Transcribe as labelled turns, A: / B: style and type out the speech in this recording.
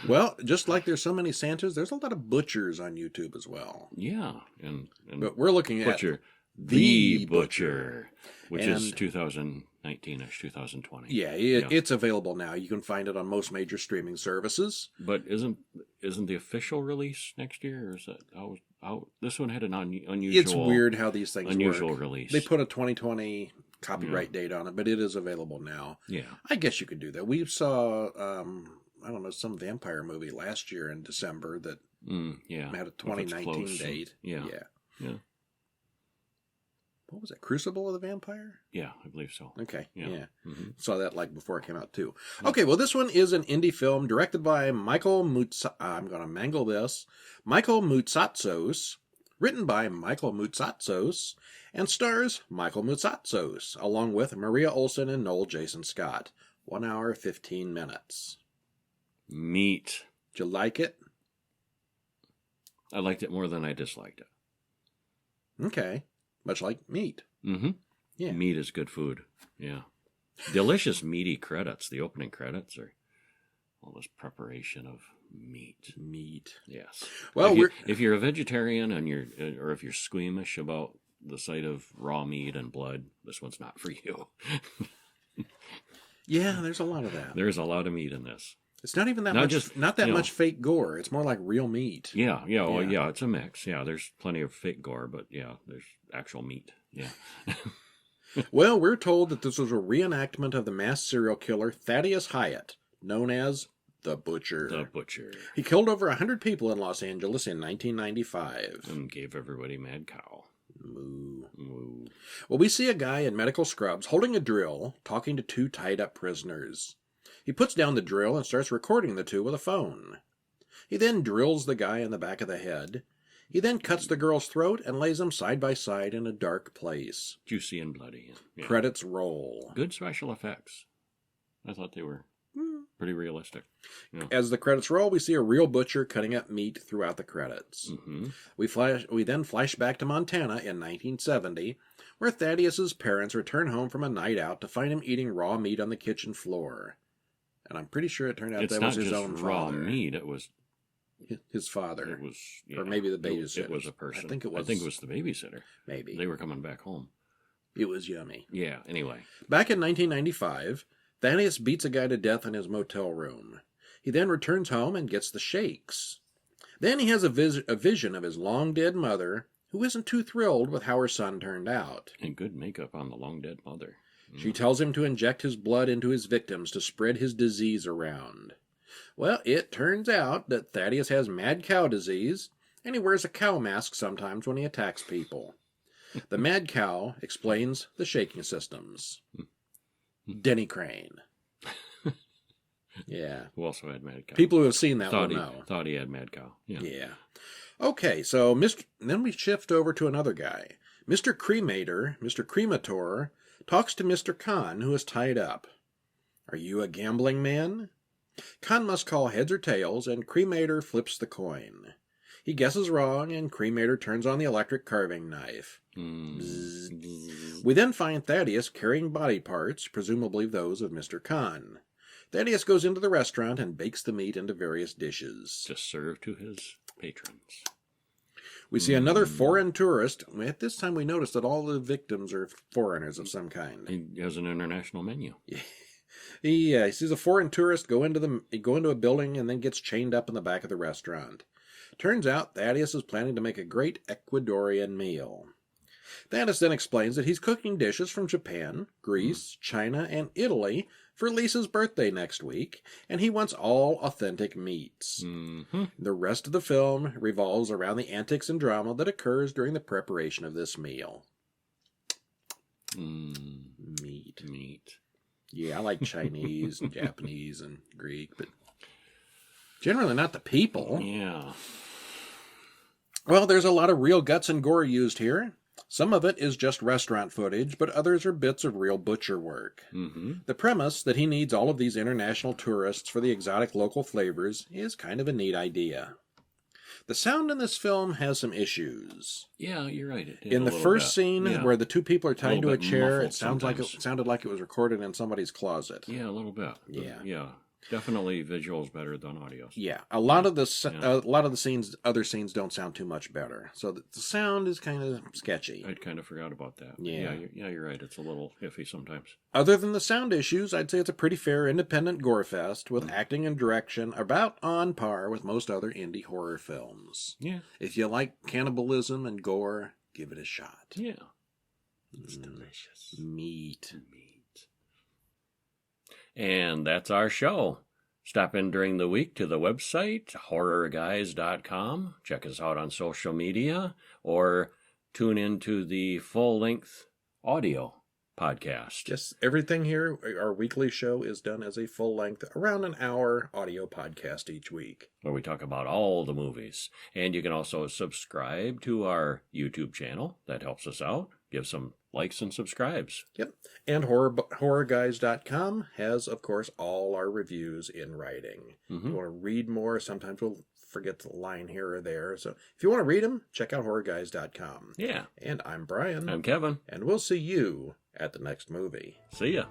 A: Well, just like there's so many Santas, there's a lot of butchers on YouTube as well.
B: Yeah, and
A: but we're looking
B: Butcher,
A: at
B: the Butcher, which
A: And-
B: is 2019ish, 2020.
A: Yeah, it's available now. You can find it on most major streaming services.
B: But isn't the official release next year, or is that how this one had an unusual?
A: It's weird how these things
B: unusual
A: work.
B: release.
A: They put a 2020 copyright date on it, but it is available now.
B: Yeah,
A: I guess you could do that. We saw, I don't know, some vampire movie last year in December that had a 2019 date.
B: Yeah.
A: What was it? Crucible of the Vampire?
B: Yeah, I believe so.
A: Okay, yeah.
B: Mm-hmm.
A: Saw that like before it came out too. Okay, well this one is an indie film directed by Michael Moutsatsos, written by Michael Moutsatsos, and stars Michael Moutsatsos, along with Maria Olsen and Noel Jason Scott. 1 hour, 15 minutes.
B: Meat.
A: Did you like it?
B: I liked it more than I disliked it.
A: Okay. Much like meat.
B: Mm-hmm.
A: Yeah.
B: Meat is good food. Yeah. Delicious meaty credits. The opening credits are all this preparation of meat.
A: Meat.
B: Yes.
A: Well,
B: if you're a vegetarian or if you're squeamish about the sight of raw meat and blood, this one's not for you.
A: Yeah, there's a lot of that.
B: There's a lot of meat in this.
A: It's not even that
B: not
A: much fake gore. It's more like real meat.
B: Yeah. Well, yeah, it's a mix. Yeah, there's plenty of fake gore, but yeah, there's actual meat. Yeah.
A: Well, we're told that this was a reenactment of the mass serial killer Thaddeus Hyatt, known as the Butcher.
B: The Butcher.
A: He killed over 100 people in Los Angeles in 1995.
B: And gave everybody mad cow.
A: Moo.
B: Moo.
A: Well, we see a guy in medical scrubs holding a drill, talking to 2 tied-up prisoners. He puts down the drill and starts recording the 2 with a phone. He then drills the guy in the back of the head. He then cuts the girl's throat and lays them side by side in a dark place.
B: Juicy and bloody. Yeah.
A: Credits roll.
B: Good special effects. I thought they were pretty realistic. Yeah.
A: As the credits roll, we see a real butcher cutting up meat throughout the credits.
B: Mm-hmm.
A: We then flash back to Montana in 1970, where Thaddeus's parents return home from a night out to find him eating raw meat on the kitchen floor. And I'm pretty sure it turned out that was his own father.
B: Raw meat. It was
A: his father.
B: It was,
A: or maybe the babysitter.
B: It was a person.
A: I think it was
B: the babysitter.
A: Maybe
B: they were coming back home.
A: It was yummy.
B: Yeah. Anyway,
A: back in 1995, Thaddeus beats a guy to death in his motel room. He then returns home and gets the shakes. Then he has a vision of his long-dead mother, who isn't too thrilled with how her son turned out.
B: And good makeup on the long-dead mother.
A: She tells him to inject his blood into his victims to spread his disease around. Well, it turns out that Thaddeus has mad cow disease, and he wears a cow mask sometimes when he attacks people. The mad cow explains the shaking systems. Denny Crane. Yeah.
B: Who also had mad cow.
A: People who have seen that will know.
B: Thought he had mad cow. Yeah.
A: Okay, so then we shift over to another guy. Mr. Cremator, talks to Mr. Khan, who is tied up. Are you a gambling man? Khan must call heads or tails, and Cremator flips the coin. He guesses wrong, and Cremator turns on the electric carving knife. We then find Thaddeus carrying body parts, presumably those of Mr. Khan. Thaddeus goes into the restaurant and bakes the meat into various dishes.
B: To serve to his patrons.
A: We see another foreign tourist. At this time we notice that all the victims are foreigners of some kind.
B: He has an international menu.
A: He sees a foreign tourist go into a building and then gets chained up in the back of the restaurant. Turns out Thaddeus is planning to make a great Ecuadorian meal. Thaddeus then explains that he's cooking dishes from Japan, Greece, China, and Italy for Lisa's birthday next week, and he wants all authentic meats.
B: Mm-hmm.
A: The rest of the film revolves around the antics and drama that occurs during the preparation of this meal. Meat. Yeah, I like Chinese and Japanese and Greek, but generally not the people.
B: Yeah.
A: Well, there's a lot of real guts and gore used here. Some of it is just restaurant footage, but others are bits of real butcher work.
B: Mm-hmm.
A: The premise that he needs all of these international tourists for the exotic local flavors is kind of a neat idea. The sound in this film has some issues.
B: Yeah, you're right.
A: In the first scene where the 2 people are tied to a chair, it sounded like it was recorded in somebody's closet.
B: Yeah, a little bit.
A: Yeah.
B: Yeah. Definitely visuals better than audio.
A: Yeah, a lot of the
B: Yeah.
A: a lot of the scenes, other scenes don't sound too much better. So the sound is kind of sketchy.
B: I'd kind of forgot about that.
A: Yeah.
B: You're right. It's a little iffy sometimes.
A: Other than the sound issues, I'd say it's a pretty fair independent gore fest with acting and direction about on par with most other indie horror films.
B: Yeah.
A: If you like cannibalism and gore, give it a shot.
B: Yeah. It's delicious.
A: Meat.
B: And that's our show. Stop in during the week to the website, horrorguys.com. Check us out on social media or tune into the full-length audio podcast.
A: Yes, everything here, our weekly show is done as a full-length, around an hour audio podcast each week.
B: Where we talk about all the movies. And you can also subscribe to our YouTube channel. That helps us out. Give some likes and subscribes.
A: Yep. And horrorguys.com has, of course, all our reviews in writing. If you want to read more, sometimes we'll forget the line here or there. So if you want to read them, check out horrorguys.com.
B: Yeah.
A: And I'm Brian.
B: I'm Kevin.
A: And we'll see you at the next movie.
B: See ya.